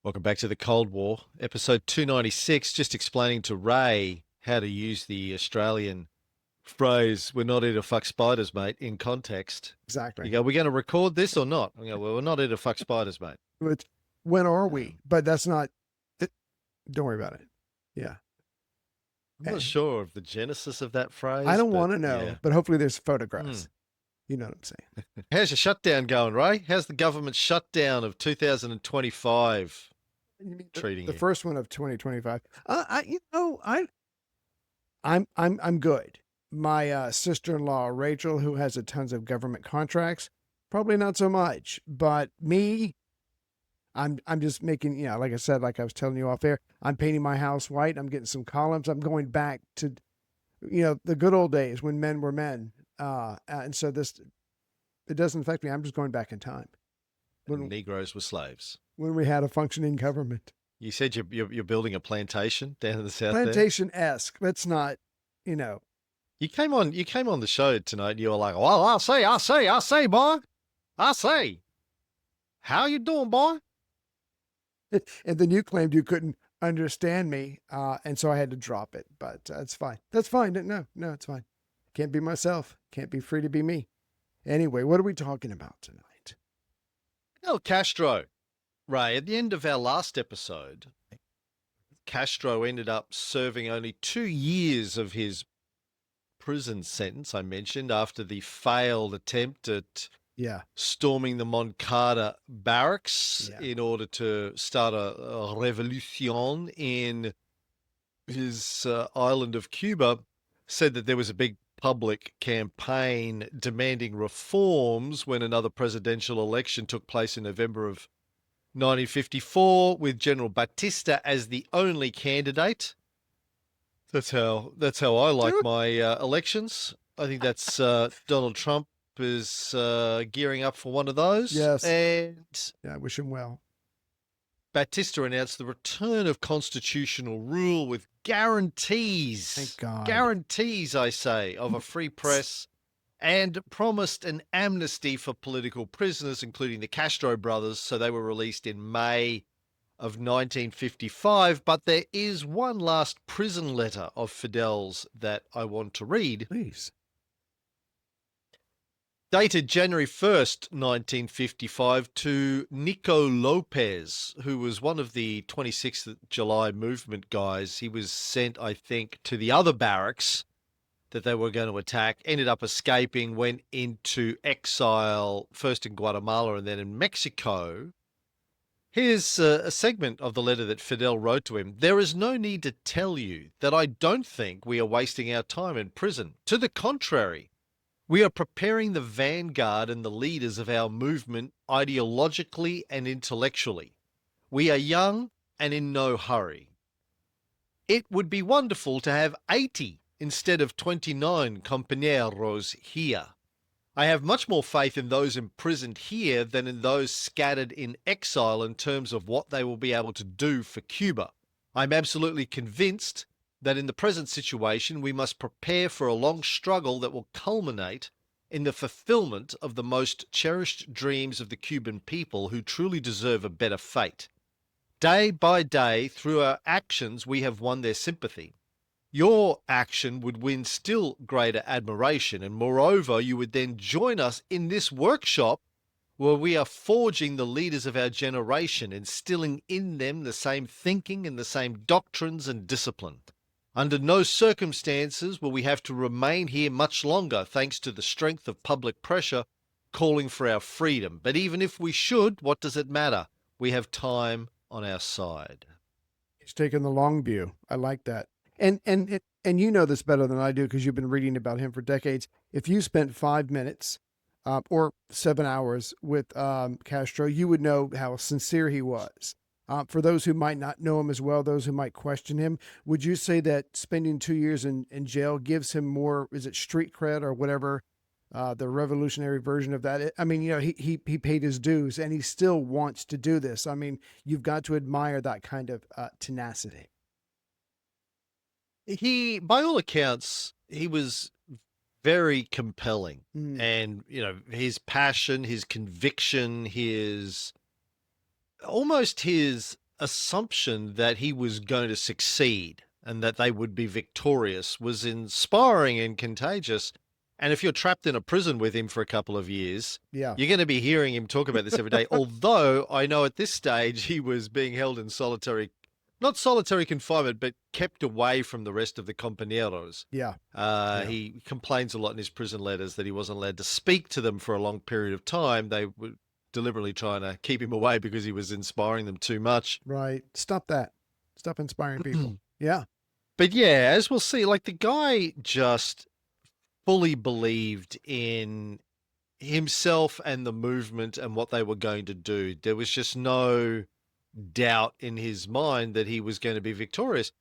Welcome back to the Cold War, episode 296, just explaining to Ray how to use the Australian phrase, we're not here to fuck spiders, mate, in context. You Exactly. go, we're going to record this or not? I go, well, we're not here to fuck spiders, mate. Which, when are we? But that's not. It, don't worry about it. Yeah. I'm not sure of the genesis of that phrase. I don't want to know, yeah. but hopefully there's photographs. You know what I'm saying? How's your shutdown going, Ray? How's the government shutdown of 2025 treating The you? first one of 2025. I'm good. My sister-in-law Rachel, who has a tons of government contracts, probably not so much. But me, I'm just making, like I said, like I was telling you off air, I'm painting my house white. I'm getting some columns. I'm going back to, the good old days when men were men. And so it doesn't affect me. I'm just going back in time. When Negroes were slaves. When we had a functioning government. You said you're building a plantation down in the south. Plantation-esque. Let's not, You came on the show tonight and you were like, well, I say, boy. I say. How you doing, boy? And then you claimed you couldn't understand me. And so I had to drop it, but it's fine. That's fine. No, it's fine. Can't be myself. Can't be free to be me. Anyway, what are we talking about tonight? Fidel Castro. Ray, at the end of our last episode, Castro ended up serving only 2 years of his prison sentence, I mentioned, after the failed attempt at storming the Moncada barracks in order to start a revolution in his island of Cuba. Said that there was a big public campaign demanding reforms when another presidential election took place in November of 1954 with General Batista as the only candidate. That's how I like my elections. I think that's Donald Trump is gearing up for one of those. Yes. And I wish him well. Batista announced the return of constitutional rule with guarantees. Thank God. Guarantees, I say, of a free press and promised an amnesty for political prisoners, including the Castro brothers. So they were released in May of 1955. But there is one last prison letter of Fidel's that I want to read. Please. Dated January 1st, 1955, to Nico Lopez, who was one of the 26th of July movement guys. He was sent, I think, to the other barracks that they were going to attack, ended up escaping, went into exile, first in Guatemala and then in Mexico. Here's a segment of the letter that Fidel wrote to him. There is no need to tell you that I don't think we are wasting our time in prison. To the contrary, we are preparing the vanguard and the leaders of our movement ideologically and intellectually. We are young and in no hurry. It would be wonderful to have 80 instead of 29 compañeros here. I have much more faith in those imprisoned here than in those scattered in exile in terms of what they will be able to do for Cuba. I'm absolutely convinced that in the present situation we must prepare for a long struggle that will culminate in the fulfillment of the most cherished dreams of the Cuban people who truly deserve a better fate. Day by day, through our actions, we have won their sympathy. Your action would win still greater admiration, and moreover, you would then join us in this workshop where we are forging the leaders of our generation, instilling in them the same thinking and the same doctrines and discipline. Under no circumstances will we have to remain here much longer, thanks to the strength of public pressure calling for our freedom. But even if we should, what does it matter? We have time on our side. He's taking the long view. I like that. And you know this better than I do because you've been reading about him for decades. If you spent 5 minutes or 7 hours with Castro, you would know how sincere he was. For those who might not know him as well, those who might question him, would you say that spending 2 years in jail gives him more, is it street cred or whatever, the revolutionary version of that? I mean, he paid his dues and he still wants to do this. I mean, you've got to admire that kind of tenacity. He, by all accounts, he was very compelling. And, his passion, his conviction, his assumption that he was going to succeed and that they would be victorious was inspiring and contagious. And if you're trapped in a prison with him for a couple of years, Yeah. you're going to be hearing him talk about this every day. Although I know at this stage he was being held in not solitary confinement, but kept away from the rest of the compañeros. Yeah. Yeah. He complains a lot in his prison letters that he wasn't allowed to speak to them for a long period of time. They were deliberately trying to keep him away because he was inspiring them too much. Right. Stop that. Stop inspiring people. Yeah. But yeah, as we'll see, like the guy just fully believed in himself and the movement and what they were going to do. There was just no doubt in his mind that he was going to be victorious.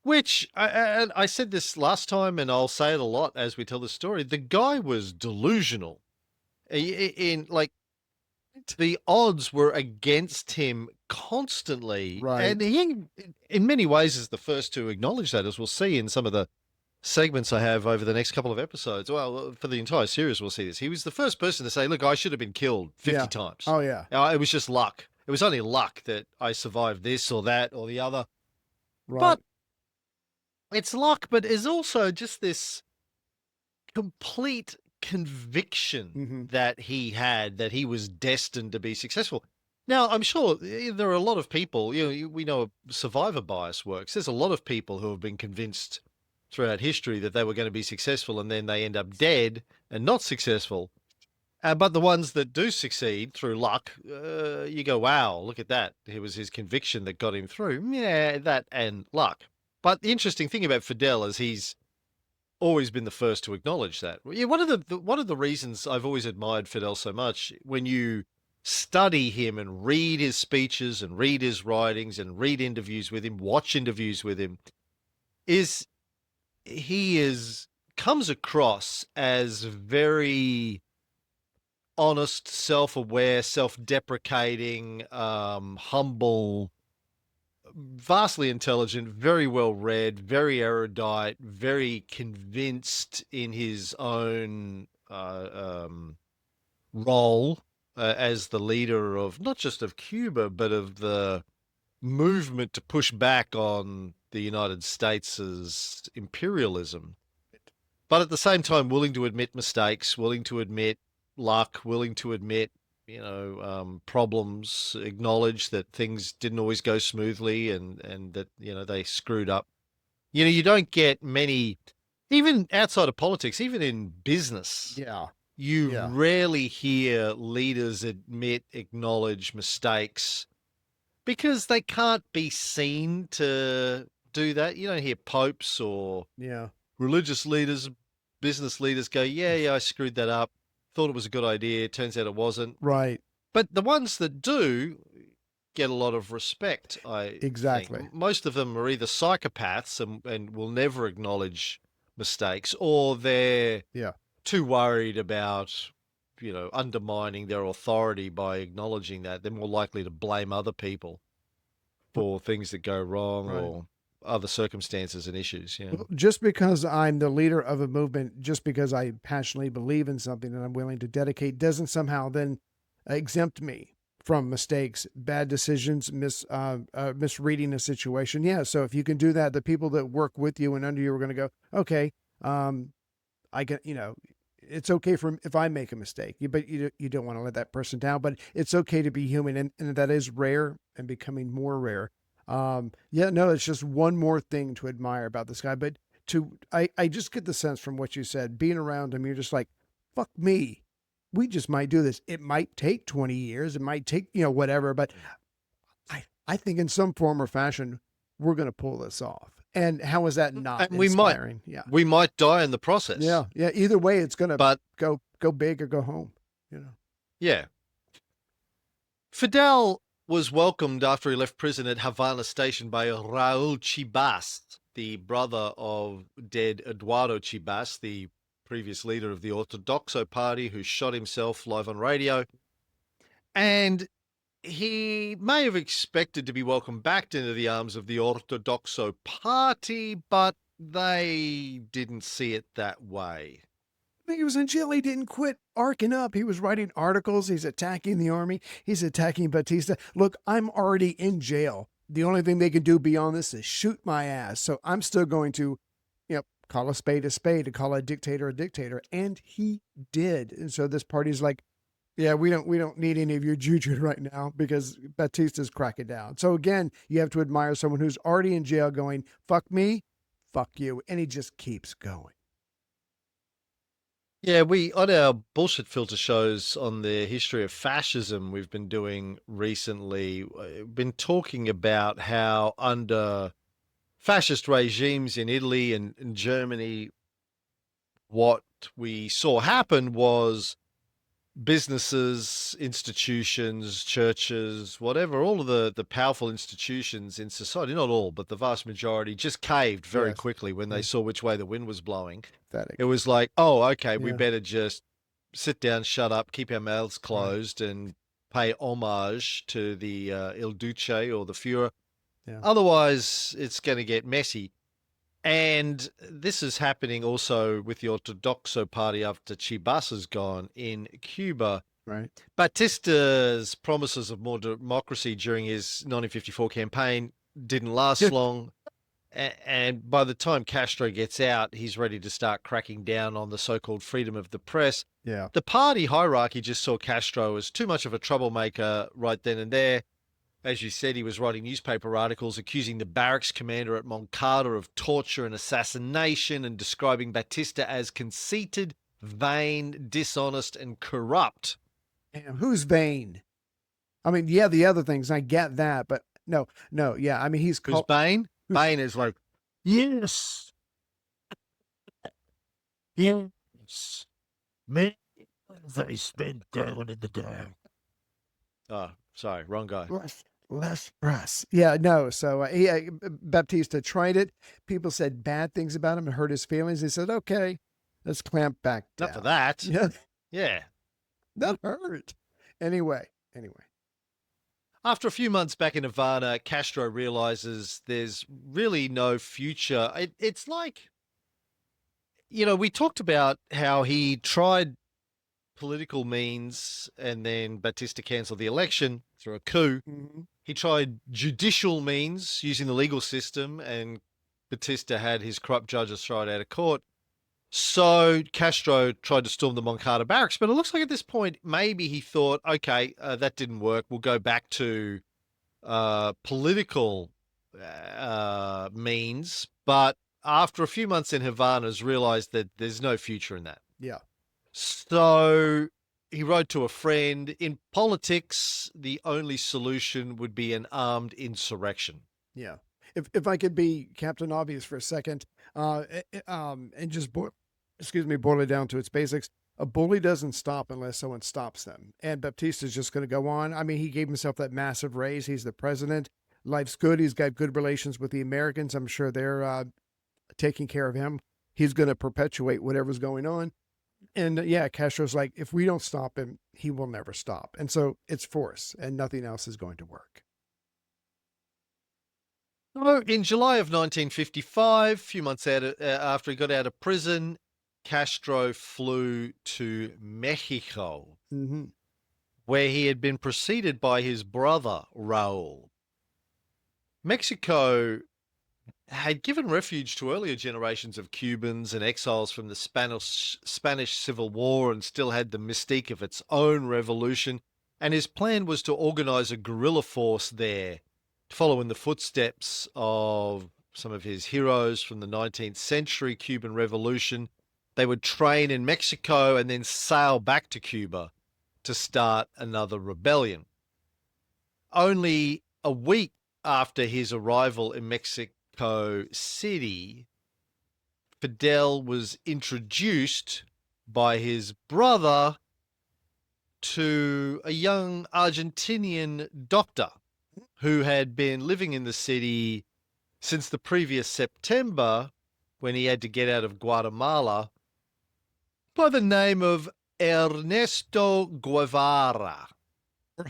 Which and I said this last time, and I'll say it a lot as we tell the story. The guy was delusional. In like the odds were against him constantly, Right. and he, in many ways, is the first to acknowledge that, as we'll see in some of the segments I have over the next couple of episodes. Well, for the entire series, we'll see this. He was the first person to say, "Look, I should have been killed 50 Yeah. times. Oh yeah. It was just luck. It was only luck that I survived this or that or the other." Right. But it's luck, but it's also just this complete conviction that he had that he was destined to be successful. Now, I'm sure there are a lot of people, we know survivor bias works. There's a lot of people who have been convinced throughout history that they were going to be successful and then they end up dead and not successful. But the ones that do succeed through luck, you go, wow, look at that. It was his conviction that got him through. Yeah, that and luck. But the interesting thing about Fidel is he's always been the first to acknowledge that. Yeah, one of the reasons I've always admired Fidel so much, when you study him and read his speeches and read his writings and read interviews with him, watch interviews with him, is comes across as very honest, self-aware, self-deprecating, humble, vastly intelligent, very well read, very erudite, very convinced in his own role as the leader of not just of Cuba, but of the movement to push back on the United States' imperialism. But at the same time, willing to admit mistakes, willing to admit luck, willing to admit problems, acknowledge that things didn't always go smoothly and that, they screwed up. You don't get many, even outside of politics, even in business. Yeah. You rarely hear leaders acknowledge mistakes because they can't be seen to do that. You don't hear popes or religious leaders, business leaders go, yeah, I screwed that up. Thought it was a good idea. Turns out it wasn't. Right. But the ones that do get a lot of respect, Exactly. think. Most of them are either psychopaths and will never acknowledge mistakes, or they're too worried about, undermining their authority by acknowledging that. They're more likely to blame other people for things that go wrong or other circumstances and issues. Yeah. Well, just because I'm the leader of a movement, just because I passionately believe in something and I'm willing to dedicate, doesn't somehow then exempt me from mistakes, bad decisions, misreading a situation. Yeah. So if you can do that, the people that work with you and under you are going to go, okay, I can, it's okay if I make a mistake, but you don't want to let that person down, but it's okay to be human. And that is rare and becoming more rare. It's just one more thing to admire about this guy, but I just get the sense from what you said, being around him, you're just like, fuck me. We just might do this. It might take 20 years. It might take, whatever, but I think in some form or fashion, we're going to pull this off. And how is that not inspiring? We might die in the process. Yeah. Either way, it's going to go big or go home, Yeah. Fidel was welcomed after he left prison at Havana Station by Raul Chibas, the brother of dead Eduardo Chibas, the previous leader of the Ortodoxo party who shot himself live on radio. And he may have expected to be welcomed back into the arms of the Ortodoxo party, but they didn't see it that way. He was in jail. He didn't quit arcing up. He was writing articles. He's attacking the army. He's attacking Batista. Look, I'm already in jail. the only thing they can do beyond this is shoot my ass. So I'm still going to, call a spade, and call a dictator. And he did. And so this party's like, yeah, we don't need any of your juju right now because Batista's cracking down. So again, you have to admire someone who's already in jail going, fuck me, fuck you. And he just keeps going. Yeah, we on our bullshit filter shows on the history of fascism we've been doing recently, been talking about how under fascist regimes in Italy and Germany, what we saw happen was businesses, institutions, churches, whatever, all of the powerful institutions in society, not all, but the vast majority, just caved very Yes. quickly when they Yeah. saw which way the wind was blowing. Pathetic. It was like, oh, okay, we Yeah. better just sit down, shut up, keep our mouths Right. closed, and pay homage to the Il Duce or the Führer. Yeah. Otherwise, it's going to get messy. And this is happening also with the Ortodoxo party after Chibas is gone in Cuba. Right. Batista's promises of more democracy during his 1954 campaign didn't last long. And by the time Castro gets out, he's ready to start cracking down on the so-called freedom of the press. Yeah. The party hierarchy just saw Castro as too much of a troublemaker right then and there. As you said, he was writing newspaper articles accusing the barracks commander at Moncada of torture and assassination and describing Batista as conceited, vain, dishonest, and corrupt. Damn, who's vain? I mean, yeah, the other things, I get that, but no, yeah. I mean, he's Who's called. Bane? Bane is like, Yes. Yes. Many they spent down in the dark. oh, sorry, wrong guy. Less press. Yeah, no. So Baptista tried it. People said bad things about him and hurt his feelings. He said, okay, let's clamp back down. Not for that. Yeah, Yeah. that hurt. Anyway. After a few months back in Havana, Castro realizes there's really no future. It's like, we talked about how he tried political means and then Batista canceled the election through a coup. Mm-hmm. He tried judicial means using the legal system and Batista had his corrupt judges throw it out of court. So Castro tried to storm the Moncada barracks, but it looks like at this point, maybe he thought, okay, that didn't work. We'll go back to political means. But after a few months in Havana, has realized that there's no future in that. Yeah. So he wrote to a friend, in politics, the only solution would be an armed insurrection. Yeah. If I could be Captain Obvious for a second, and just boil it down to its basics. A bully doesn't stop unless someone stops them. And Baptista's just going to go on. I mean, he gave himself that massive raise. He's the president. Life's good. He's got good relations with the Americans. I'm sure they're taking care of him. He's going to perpetuate whatever's going on. And yeah, Castro's like, if we don't stop him, he will never stop. And so it's force and nothing else is going to work. So in July of 1955, a few months after he got out of prison, Castro flew to Mexico, Mm-hmm. where he had been preceded by his brother, Raul. Mexico had given refuge to earlier generations of Cubans and exiles from the Spanish Civil War and still had the mystique of its own revolution. And his plan was to organize a guerrilla force there, to follow in the footsteps of some of his heroes from the 19th century Cuban Revolution. They would train in Mexico and then sail back to Cuba to start another rebellion. Only a week after his arrival in Mexico City, Fidel was introduced by his brother to a young Argentinian doctor who had been living in the city since the previous September when he had to get out of Guatemala, by the name of Ernesto Guevara.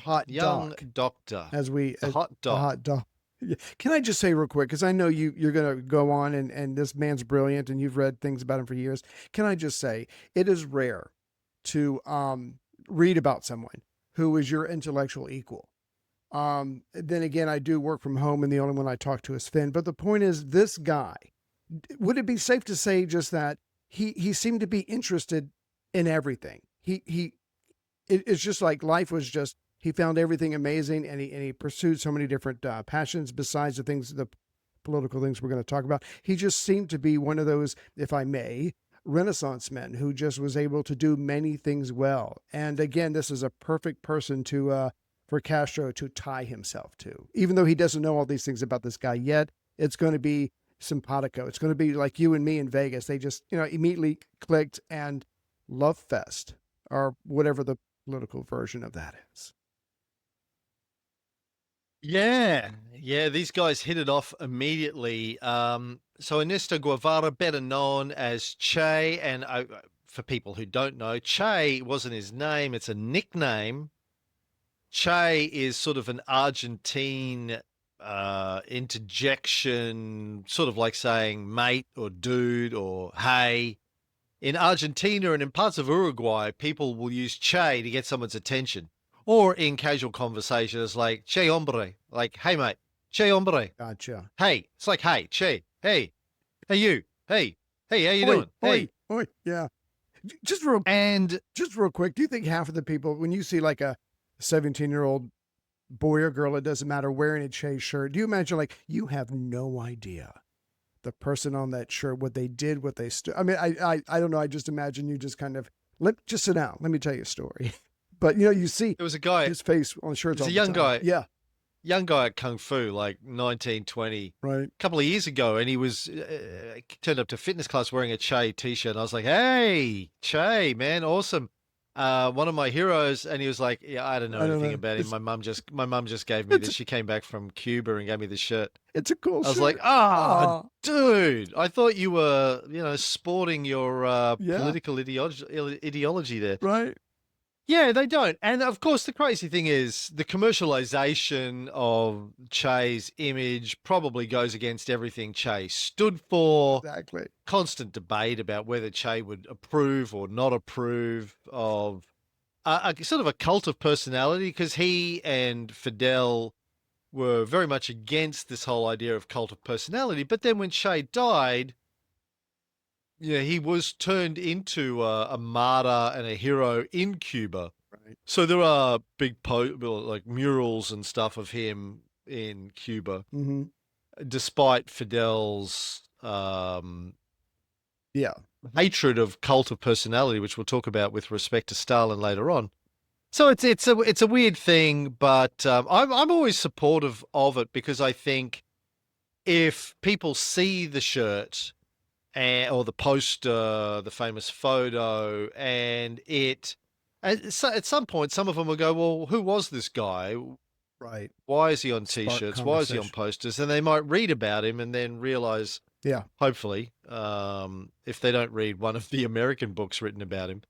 Hot Young doc, doctor. as we The hot the dog. hot dog. Yeah. Can I just say real quick, because I know you're going to go on and this man's brilliant and you've read things about him for years. Can I just say it is rare to read about someone who is your intellectual equal. Then again, I do work from home, and the only one I talk to is Finn. But the point is, this guy, would it be safe to say just that he seemed to be interested in everything? It's just like life was just, he found everything amazing, and he pursued so many different passions besides the political things we're going to talk about. He just seemed to be one of those, if I may, Renaissance men who just was able to do many things well. And again, this is a perfect person to for Castro to tie himself to. Even though he doesn't know all these things about this guy yet, it's going to be simpatico. It's going to be like you and me in Vegas. They just, immediately clicked, and love fest, or whatever the political version of that is. Yeah, yeah, these guys hit it off immediately. So Ernesto Guevara, better known as Che, and for people who don't know, Che wasn't his name, it's a nickname. Che is sort of an Argentine interjection, sort of like saying mate or dude or hey. In Argentina and in parts of Uruguay, people will use che to get someone's attention. Or in casual conversation, it's like, che hombre, like, hey, mate, che hombre. Gotcha. Hey, it's like, hey, che, hey, you, hey, how you Oi, doing? Hey. oi, yeah. Just real quick, do you think half of the people, when you see like a 17-year-old boy or girl, it doesn't matter, wearing a Che shirt, do you imagine, like, you have no idea the person on that shirt, what they did, what they stood? I mean, I don't know. I just imagine you just kind of, just sit down. Let me tell you a story. But, you see There was a guy, his face on the shirts. it's all a the young time. guy. Yeah. Young guy at Kung Fu, like 1920, Right. a couple of years ago, and he was turned up to fitness class wearing a Che t-shirt. And I was like, hey, Che, man, awesome. One of my heroes. And he was like, yeah, I don't know anything about him. My mum just gave me this. She came back from Cuba and gave me this shirt. It's a cool shirt. I was like, dude, I thought you were, sporting your political ideology there. Right. Yeah, they don't. And of course, the crazy thing is the commercialization of Che's image probably goes against everything Che stood for. Exactly. Constant debate about whether Che would approve or not approve of a sort of a cult of personality, because he and Fidel were very much against this whole idea of cult of personality. But then when Che died, he was turned into a martyr and a hero in Cuba. Right. So there are big like murals and stuff of him in Cuba, despite Fidel's hatred of cult of personality, which we'll talk about with respect to Stalin later on. So it's a weird thing, but I'm always supportive of it, because I think if people see the shirt or the poster, the famous photo, and at some point, some of them will go, well, who was this guy? Right. Why is he on T-shirts? Why is he on posters? And they might read about him and then realize, hopefully, if they don't read one of the American books written about him,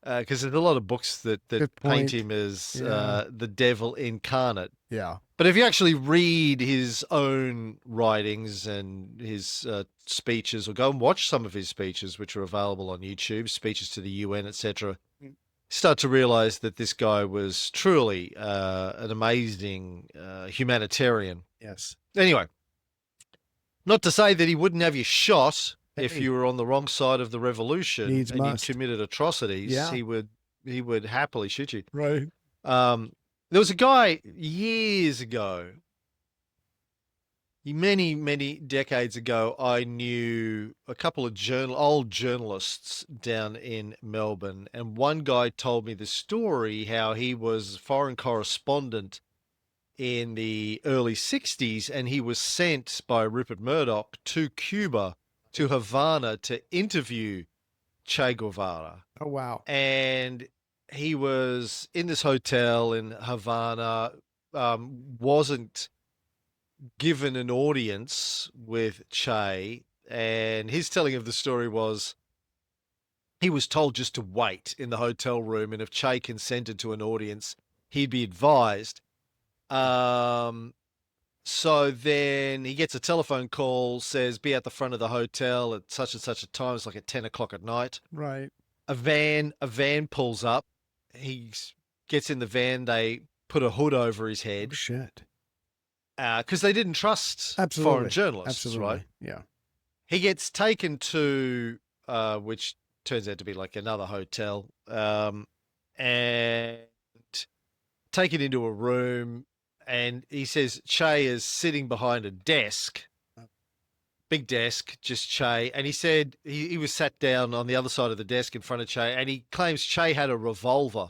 because there's a lot of books that paint him as the devil incarnate. Yeah. But if you actually read his own writings and his speeches, or go and watch some of his speeches, which are available on YouTube, speeches to the UN, etc., start to realize that this guy was truly an amazing humanitarian. Yes. Anyway, not to say that he wouldn't have you shot if you were on the wrong side of the revolution and you committed atrocities. Yeah. He would happily shoot you. Right. There was a guy years ago, many, many decades ago, I knew a couple of old journalists down in Melbourne, and one guy told me the story how he was foreign correspondent in the early 60s, and he was sent by Rupert Murdoch to Cuba, to Havana, to interview Che Guevara. Oh, wow. And he was in this hotel in Havana, wasn't given an audience with Che, and his telling of the story was he was told just to wait in the hotel room, and if Che consented to an audience, he'd be advised. So then he gets a telephone call, says, be at the front of the hotel at such and such a time. It's like at 10 o'clock at night. Right. A van pulls up. He gets in the van. They put a hood over his Oh, head shit. because they didn't trust Absolutely. foreign journalists, Absolutely. right? Yeah. He gets taken to, which turns out to be like another hotel, and taken into a room. And he says Che is sitting behind a desk, big desk, just Che. And he said he was sat down on the other side of the desk in front of Che, and he claims Che had a revolver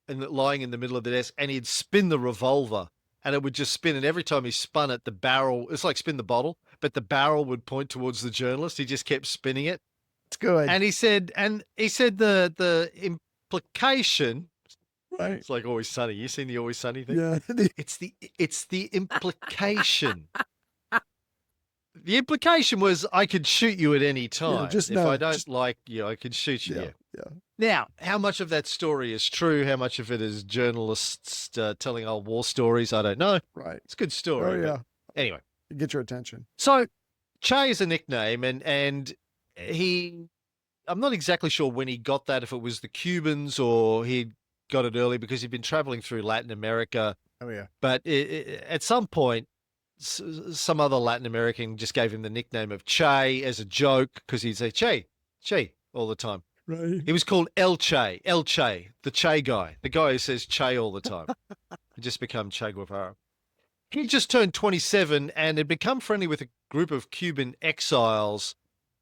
lying in the middle of the desk, and he'd spin the revolver, and it would just spin. And every time he spun it, the barrel, it's like spin the bottle, but the barrel would point towards the journalist. He just kept spinning it. It's good. And he said the implication, Right. it's like Always Sunny. You seen the Always Sunny thing? Yeah. It's the implication. The implication was I could shoot you at any time. just if no, I don't just- like you, I could shoot you. Yeah. Yeah. Now, how much of that story is true? How much of it is journalists telling old war stories? I don't know. Right. It's a good story. Oh, but yeah. Anyway, Get your attention. so Che is a nickname, and I'm not exactly sure when he got that, if it was the Cubans or he got it early because he'd been traveling through Latin America. Oh, yeah. But at some point, some other Latin American just gave him the nickname of Che as a joke because he'd say Che all the time. Right. He was called El Che, the Che guy, the guy who says Che all the time. He just become Che Guevara. He just turned 27 and had become friendly with a group of Cuban exiles.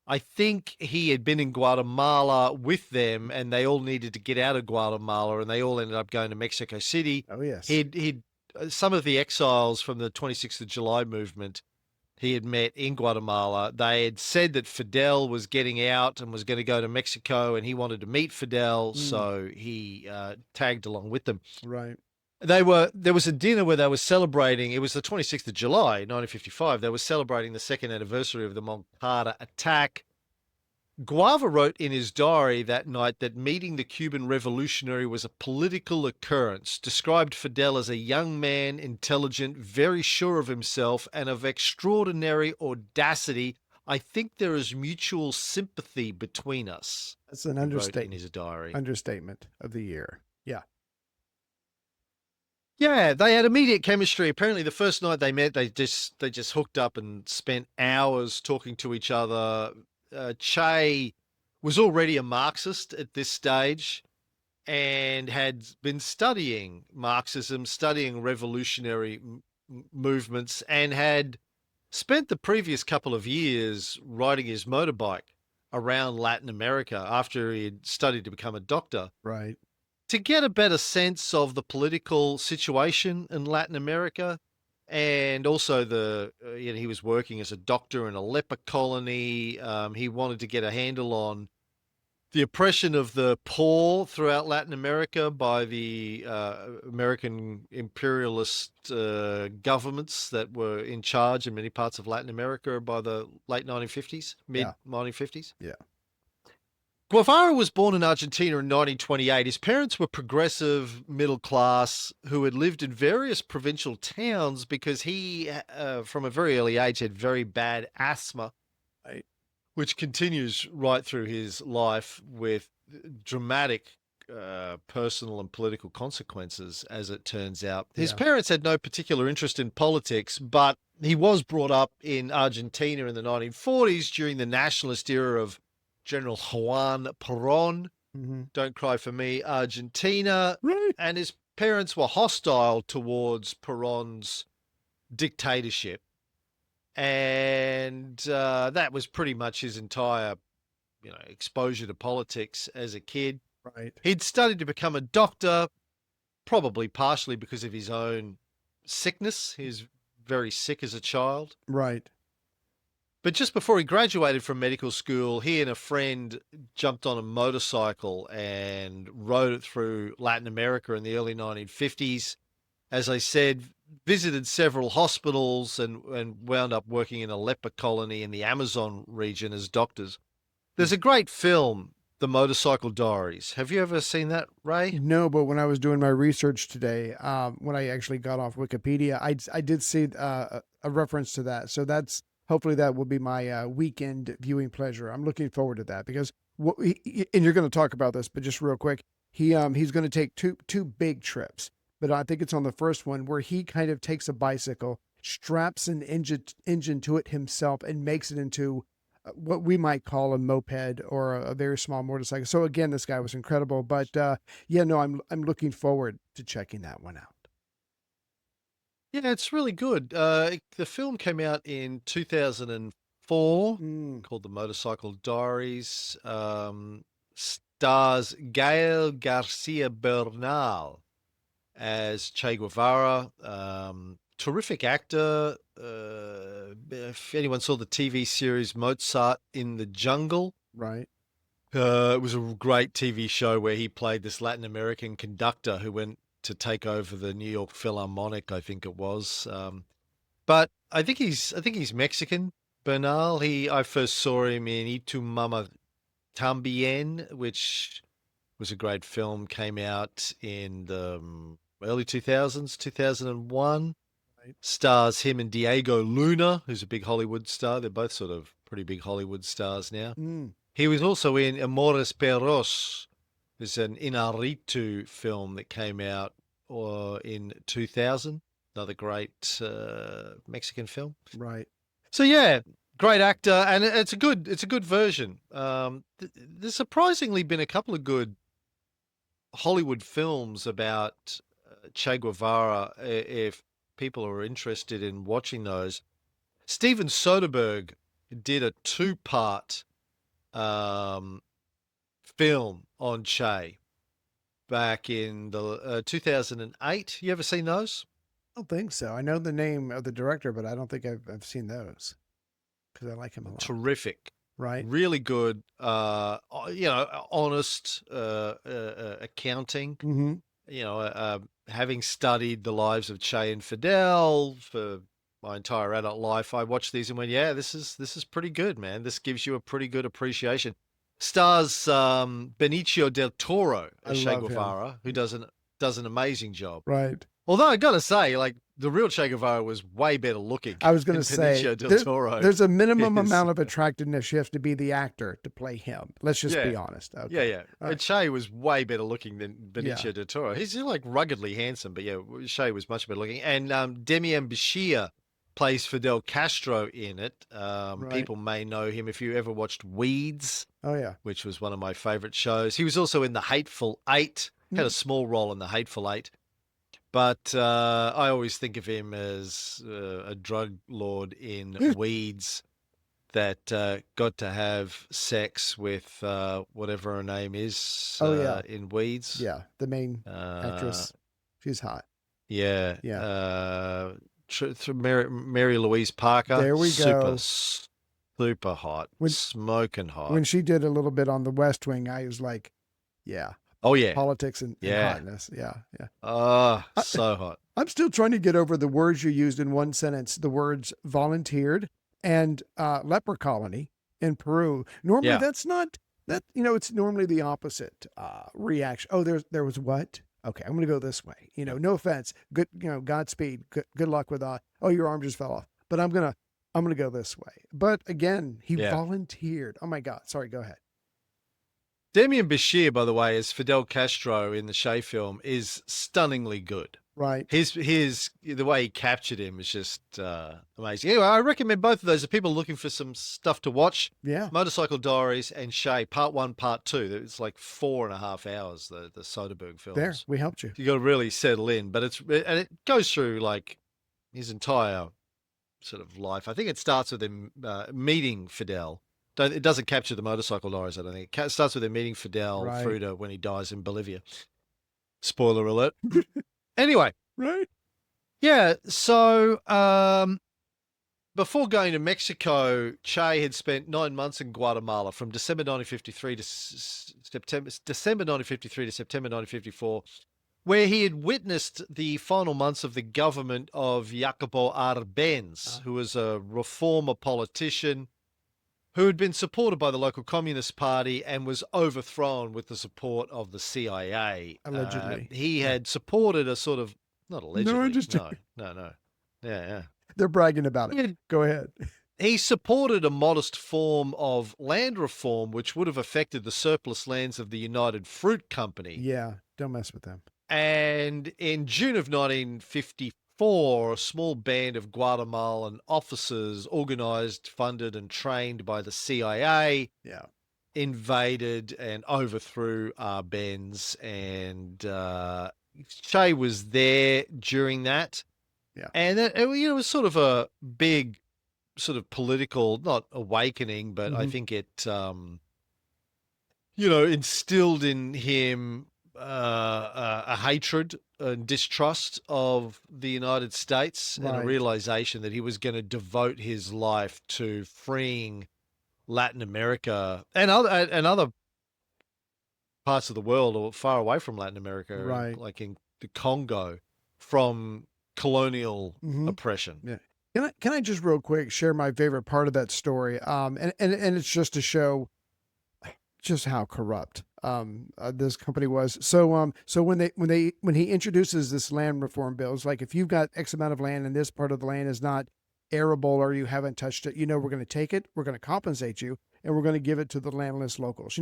I think he had been in Guatemala with them, and they all needed to get out of Guatemala, and they all ended up going to Mexico City. Oh, yes. He'd some of the exiles from the 26th of July movement he had met in Guatemala. They had said that Fidel was getting out and was going to go to Mexico, and he wanted to meet Fidel, so he tagged along with them. Right. There was a dinner where they were celebrating. It was the 26th of July, 1955. They were celebrating the second anniversary of the Moncada attack. Guevara wrote in his diary that night that meeting the Cuban revolutionary was a political occurrence, described Fidel as a young man, intelligent, very sure of himself, and of extraordinary audacity. I think there is mutual sympathy between us. That's an He wrote in understatement. his diary. Understatement of the year. Yeah. Yeah, they had immediate chemistry. Apparently, the first night they met, they just hooked up and spent hours talking to each other. Che was already a Marxist at this stage and had been studying Marxism, studying revolutionary movements, and had spent the previous couple of years riding his motorbike around Latin America after he had studied to become a doctor, Right. to get a better sense of the political situation in Latin America. And also he was working as a doctor in a leper colony. He wanted to get a handle on the oppression of the poor throughout Latin America by the American imperialist governments that were in charge in many parts of Latin America by the late 1950s, mid 1950s. Yeah. Guevara was born in Argentina in 1928. His parents were progressive, middle class, who had lived in various provincial towns because he, from a very early age, had very bad asthma, Right. which continues right through his life with dramatic personal and political consequences, as it turns out. His parents had no particular interest in politics, but he was brought up in Argentina in the 1940s during the nationalist era of General Juan Perón. Mm-hmm. Don't cry for me, Argentina. Right. And his parents were hostile towards Perón's dictatorship. And that was pretty much his entire, exposure to politics as a kid. Right. He'd studied to become a doctor, probably partially because of his own sickness. He was very sick as a child. Right. But just before he graduated from medical school, he and a friend jumped on a motorcycle and rode it through Latin America in the early 1950s. As I said, visited several hospitals and wound up working in a leper colony in the Amazon region as doctors. There's a great film, The Motorcycle Diaries. Have you ever seen that, Ray? No, but when I was doing my research today, when I actually got off Wikipedia, I did see a reference to that. So hopefully that will be my weekend viewing pleasure. I'm looking forward to that because and you're going to talk about this, but just real quick, he's going to take two big trips. but I think it's on the first one where he kind of takes a bicycle, straps an engine to it himself, and makes it into what we might call a moped or a very small motorcycle. So again, this guy was incredible. But yeah, no, I'm looking forward to checking that one out. Yeah, it's really good. The film came out in 2004, Mm, called The Motorcycle Diaries. Stars Gael Garcia Bernal as Che Guevara. Terrific actor. If anyone saw the TV series Mozart in the Jungle, right. it was a great TV show where he played this Latin American conductor who went to take over the New York Philharmonic, I think it was. But I think he's Mexican. Bernal. I first saw him in Y Tu Mama Tambien, which was a great film. Came out in the early 2000s, 2001. Right. Stars him and Diego Luna, who's a big Hollywood star. They're both sort of pretty big Hollywood stars now. Mm, He was also in Amores Perros. There's an Inarritu film that came out in 2000. Another great Mexican film. right. So yeah, great actor, and it's a good version. There's surprisingly been a couple of good Hollywood films about Che Guevara. If people are interested in watching those, Steven Soderbergh did a 2-part film on Che back in the 2008. You ever seen those? I don't think so. I know the name of the director, but I don't think I've seen those because I like him a lot. Terrific, Right. really good. Honest accounting. Mm-hmm. Having studied the lives of Che and Fidel for my entire adult life, I watched these and went, "Yeah, this is pretty good, man. This gives you a pretty good appreciation." Stars Benicio del Toro I as Che love him. Guevara, who does an amazing job. Right. Although I gotta say, like the real Che Guevara was way better looking. I was going to than say, Benicio del Toro. there's a minimum is. amount of attractiveness. You have to be the actor to play him. Let's just be Yeah. honest. Okay. Yeah, yeah. All right. Che was way better looking than Benicio Yeah. del Toro. He's like ruggedly handsome, but yeah, Che was much better looking. And Demian Bichir plays Fidel Castro in it. Right. People may know him if you ever watched Weeds, Oh, yeah. which was one of my favorite shows. He was also in The Hateful Eight, had a small role in The Hateful Eight. But I always think of him as a drug lord in Weeds that got to have sex with whatever her name is Oh, yeah. in Weeds. Yeah. The main Uh, actress. She's hot. Yeah. Yeah. Mary Louise Parker. There we go. Super hot. Smoking hot. When she did a little bit on the West Wing, I was like, yeah. Oh, yeah. Politics and Yeah. hotness. Yeah. Yeah. Oh, so hot. I'm still trying to get over the words you used in one sentence, the words volunteered and leper colony in Peru. Normally Yeah. that's not that, it's normally the opposite reaction. Oh, there was what? Okay, I'm going to go this way. No offense. Good, Godspeed. Good luck with oh, your arm just fell off. But I'm going to go this way. But again, he Yeah. volunteered. Oh my God. Sorry, go ahead. Demian Bichir, by the way, as Fidel Castro in the Che film, is stunningly good. Right. The way he captured him is just amazing. Anyway, I recommend both of those if people are looking for some stuff to watch. Yeah. Motorcycle Diaries and Che, part 1, part 2. It's like 4.5 hours, the Soderbergh films. There, we helped you. You got to really settle in, but it goes through like his entire sort of life. I think it starts with him meeting Fidel. It doesn't capture the Motorcycle Diaries, I don't think. It starts with him meeting Fidel Right. through to when he dies in Bolivia. Spoiler alert. Anyway, Right. yeah, so before going to Mexico, Che had spent 9 months in Guatemala from December 1953 to December 1953 to September 1954, where he had witnessed the final months of the government of Jacobo Arbenz, who was a reformer politician who had been supported by the local Communist Party and was overthrown with the support of the CIA. Allegedly. He had supported a sort of, not allegedly, no. Yeah. They're bragging about it. Go ahead. He supported a modest form of land reform which would have affected the surplus lands of the United Fruit Company. Yeah. Don't mess with them. And in June of 1954, a small band of Guatemalan officers, organized, funded, and trained by the CIA, Yeah. invaded and overthrew Arbenz. And Che was there during that. Yeah. And it was sort of a big sort of political, not awakening, but I Mhm. think it, instilled in him a hatred and distrust of the United States and a Right. realization that he was going to devote his life to freeing Latin America and other parts of the world or far away from Latin America, Right. like in the Congo, from colonial Mhm. oppression. Yeah. Can I just real quick share my favorite part of that story? And it's just to show just how corrupt this company was. So when he introduces this land reform bill, it's like if you've got X amount of land and this part of the land is not arable or you haven't touched it, we're going to take it, we're going to compensate you, and we're going to give it to the landless locals.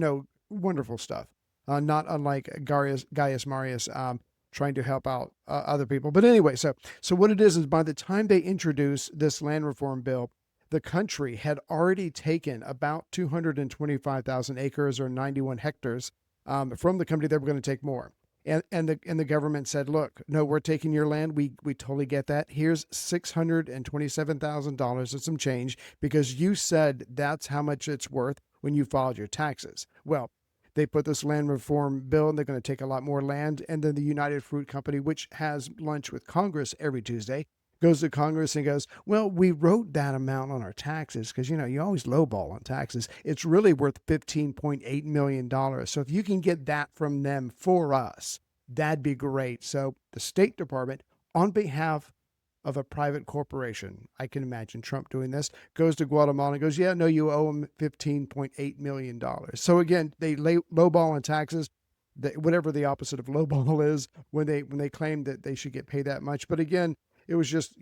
Wonderful stuff. Not unlike Gaius Marius trying to help out other people. But anyway, so what it is by the time they introduce this land reform bill, the country had already taken about 225,000 acres or 91 hectares from the company. They were going to take more. And the government said, look, no, we're taking your land. We totally get that. Here's $627,000 and some change because you said that's how much it's worth when you filed your taxes. Well, they put this land reform bill and they're going to take a lot more land. And then the United Fruit Company, which has lunch with Congress every Tuesday, goes to Congress and goes, well, we wrote that amount on our taxes because, you always lowball on taxes. It's really worth $15.8 million. So if you can get that from them for us, that'd be great. So the State Department, on behalf of a private corporation, I can imagine Trump doing this, goes to Guatemala and goes, yeah, no, you owe them $15.8 million. So again, they lowball on taxes. Whatever the opposite of lowball is when they claim that they should get paid that much. But again, it was just,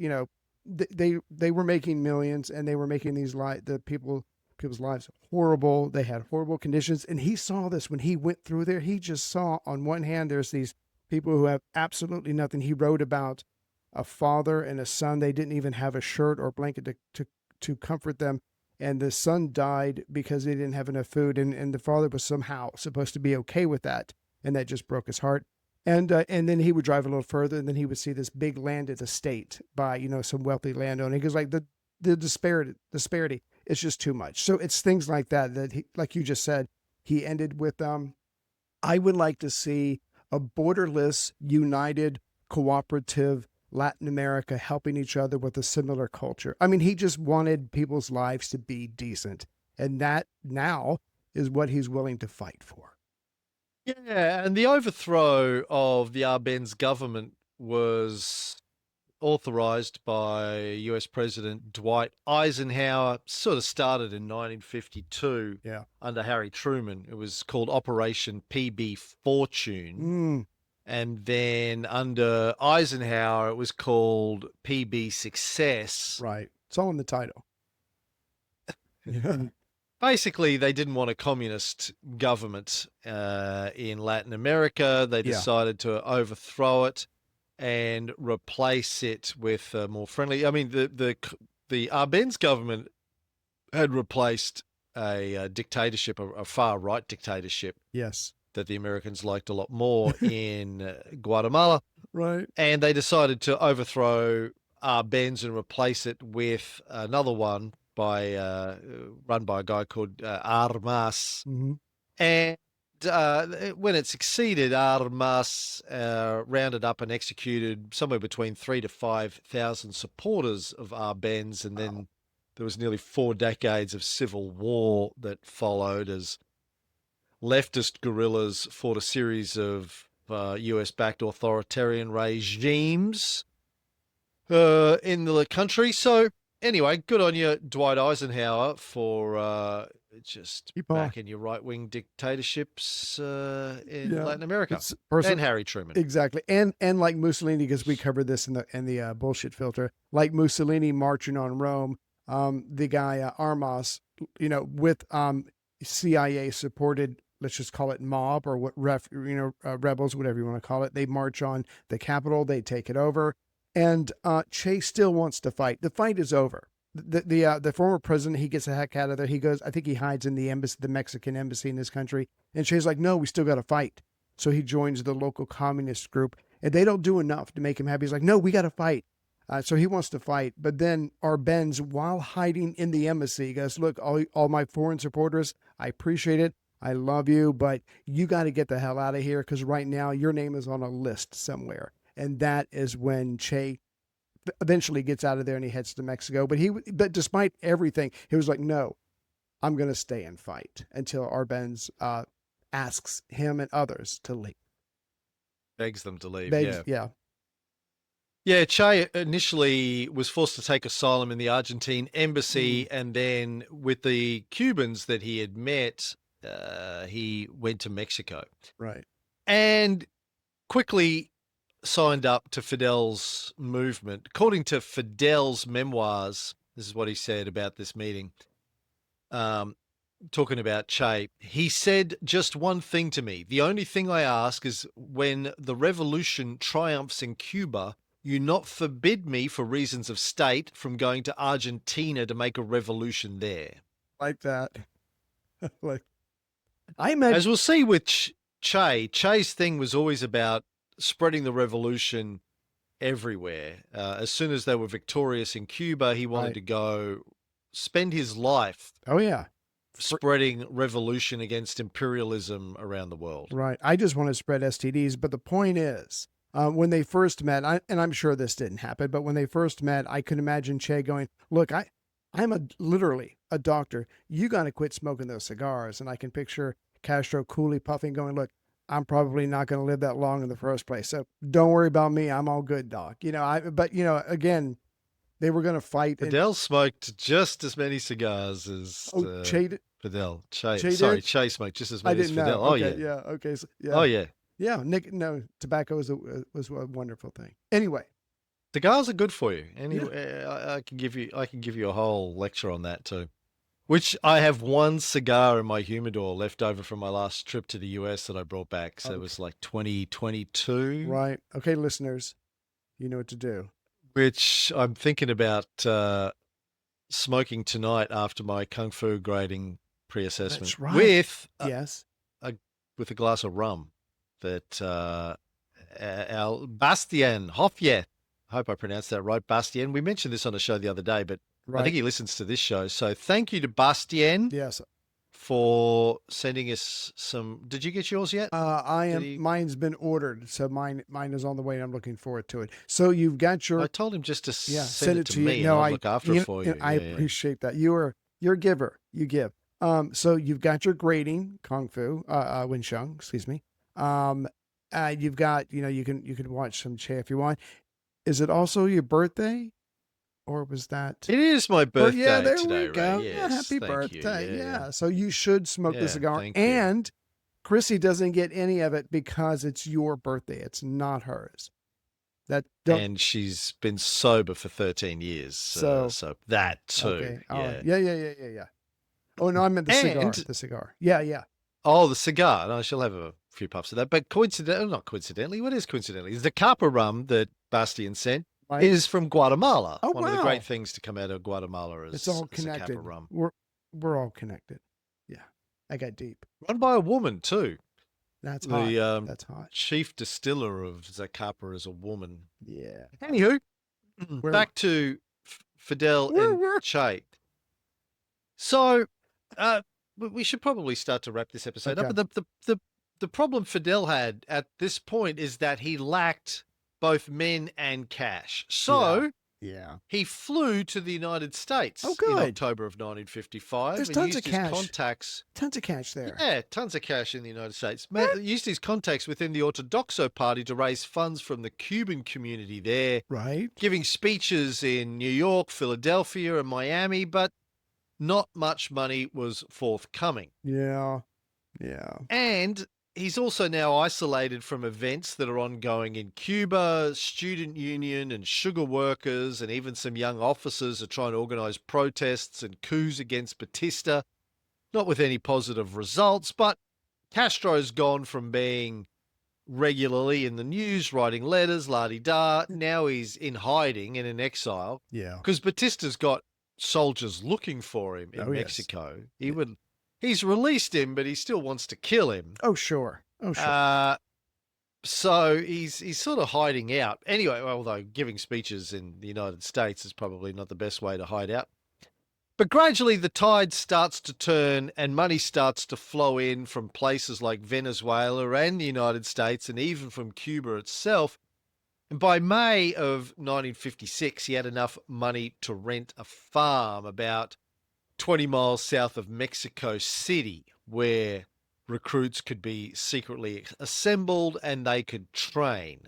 they were making millions and they were making people's lives horrible. They had horrible conditions. And he saw this when he went through there. He just saw on one hand, there's these people who have absolutely nothing. He wrote about a father and a son. They didn't even have a shirt or blanket to comfort them. And the son died because they didn't have enough food. And the father was somehow supposed to be okay with that. And that just broke his heart. And then he would drive a little further, and then he would see this big landed estate by some wealthy landowner. He goes like the disparity is just too much. So it's things like that he, like you just said, he ended with I would like to see a borderless, united, cooperative Latin America helping each other with a similar culture. I mean, he just wanted people's lives to be decent, and that now is what he's willing to fight for. Yeah, and the overthrow of the Arbenz government was authorized by US President Dwight Eisenhower, sort of started in 1952 Yeah. under Harry Truman. It was called Operation PB Fortune. And then under Eisenhower, it was called PB Success. Right. It's all in the title. Yeah. Basically, they didn't want a communist government in Latin America. They decided to overthrow it and replace it with a more friendly. I mean, the Arbenz government had replaced a dictatorship, a far right dictatorship. Yes. That the Americans liked a lot more in Guatemala. Right. And they decided to overthrow Arbenz and replace it with another one run by a guy called Armas. Mm-hmm. And when it succeeded, Armas rounded up and executed somewhere between 3,000 to 5,000 supporters of Arbenz, and then there was nearly 4 decades of civil war that followed as leftist guerrillas fought a series of US-backed authoritarian regimes in the country. So anyway, good on you, Dwight Eisenhower, for just backing your right-wing dictatorships in Latin America. And Harry Truman. Exactly. And like Mussolini, because we covered this in the bullshit filter, like Mussolini marching on Rome, the guy Armas, with CIA supported let's just call it mob or rebels, whatever you want to call it. They march on the Capitol, they take it over, and Che still wants to fight. The fight is over. The former president, he gets the heck out of there. He goes, I think he hides in the embassy, the Mexican embassy in this country. And Che's like, no, we still got to fight. So he joins the local communist group, and they don't do enough to make him happy. He's like, no, we got to fight. So he wants to fight. But then Arbenz, while hiding in the embassy, goes, look, all my foreign supporters, I appreciate it. I love you, but you got to get the hell out of here, because right now your name is on a list somewhere. And that is when Che eventually gets out of there and he heads to Mexico. But despite everything, he was like, no, I'm going to stay and fight until Arbenz asks him and others to leave. Begs them to leave. Yeah. Yeah, Che initially was forced to take asylum in the Argentine embassy, and then with the Cubans that he had met, he went to Mexico. Right. And quickly signed up to Fidel's movement. According to Fidel's memoirs, this is what he said about this meeting. Talking about Che, he said just one thing to me. The only thing I ask is, when the revolution triumphs in Cuba, you not forbid me, for reasons of state, from going to Argentina to make a revolution there. Like that. Like, I imagine, as we'll see with Che's thing was always about spreading the revolution everywhere. As soon as they were victorious in Cuba, he wanted to go spend his life spreading revolution against imperialism around the world. Right. I just want to spread STDs. But the point is, when they first met, and I'm sure this didn't happen, but when they first met, I could imagine Che going, look, I'm literally a doctor. You got to quit smoking those cigars. And I can picture Castro coolly puffing, going, look, I'm probably not going to live that long in the first place. So don't worry about me. I'm all good, doc. Again, they were going to fight. Fidel smoked just as many cigars as Che did? Fidel. Che smoked just as many as Fidel. Know. Okay, yeah. Okay. So, yeah. Oh yeah. Yeah. Tobacco was a wonderful thing. Anyway. Cigars are good for you. Anyway, I can give you a whole lecture on that too. Which I have one cigar in my humidor left over from my last trip to the US that I brought back. So it was like 2022. Right. Okay, listeners, you know what to do. Which I'm thinking about smoking tonight after my Kung Fu grading pre-assessment. That's right. With a glass of rum that our Bastien Hofje, I hope I pronounced that right, Bastien. We mentioned this on a show the other day, but I think he listens to this show. So thank you to Bastien. Yes. For sending us some. Did you get yours yet? Mine's been ordered, so mine is on the way, and I'm looking forward to it. So you've got your. I told him just to send it to me. No, and I'll look after it for you. I appreciate that. You're a giver. You give. So you've got your grading Kung Fu, Wing Chun, excuse me. You've got, you can watch some Che if you want. Is it also your birthday? Or was that? It is my birthday there today, we go. Ray. Yes, happy birthday. Yeah. So you should smoke the cigar. And Chrissy doesn't get any of it because it's your birthday. It's not hers. And she's been sober for 13 years. So that too. Okay. Yeah. Oh, no, I meant the cigar. The cigar. Yeah. Oh, the cigar. No, she'll have a few puffs of that. But not coincidentally, what is coincidentally? Is the Capa rum that Bastien sent is from Guatemala. Oh, One of the great things to come out of Guatemala is it's all connected. Capa rum. We're all connected. Yeah, I got deep. Run by a woman too. That's hot. That's hot. Chief distiller of Zacapa is a woman. Yeah. Anywho, back to Fidel and Che. So, we should probably start to wrap this episode up. But the problem Fidel had at this point is that he lacked both men and cash. So he flew to the United States in October of 1955. There's tons of cash. Tons of cash there. Yeah, tons of cash in the United States. Used his contacts within the Ortodoxo Party to raise funds from the Cuban community there. Right. Giving speeches in New York, Philadelphia, and Miami, but not much money was forthcoming. Yeah. And he's also now isolated from events that are ongoing in Cuba. Student union and sugar workers and even some young officers are trying to organize protests and coups against Batista, not with any positive results, but Castro's gone from being regularly in the news, writing letters, la-di-da. Now he's in hiding and in exile Yeah. because Batista's got soldiers looking for him in Oh, yes. Mexico. He's released him, but he still wants to kill him. Oh, sure. Oh, sure. So he's sort of hiding out. Anyway, although giving speeches in the United States is probably not the best way to hide out. But gradually the tide starts to turn and money starts to flow in from places like Venezuela and the United States and even from Cuba itself. And by May of 1956, he had enough money to rent a farm about 20 miles south of Mexico City, where recruits could be secretly assembled and they could train.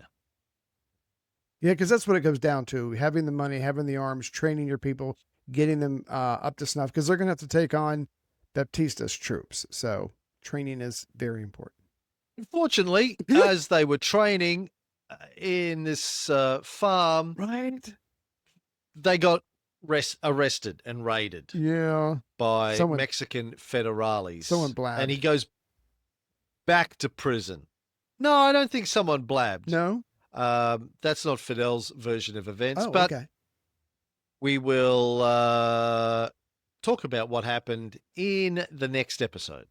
Yeah, because that's what it comes down to: having the money, having the arms, training your people, getting them up to snuff, because they're going to have to take on Batista's troops. So training is very important. Unfortunately, as they were training in this farm, Right? they got arrested and raided Yeah. by Someone- Mexican federales. someone blabbed. And he goes back to prison. No, I don't think someone blabbed. No? That's not Fidel's version of events, Oh, but okay. we will talk about what happened in the next episode.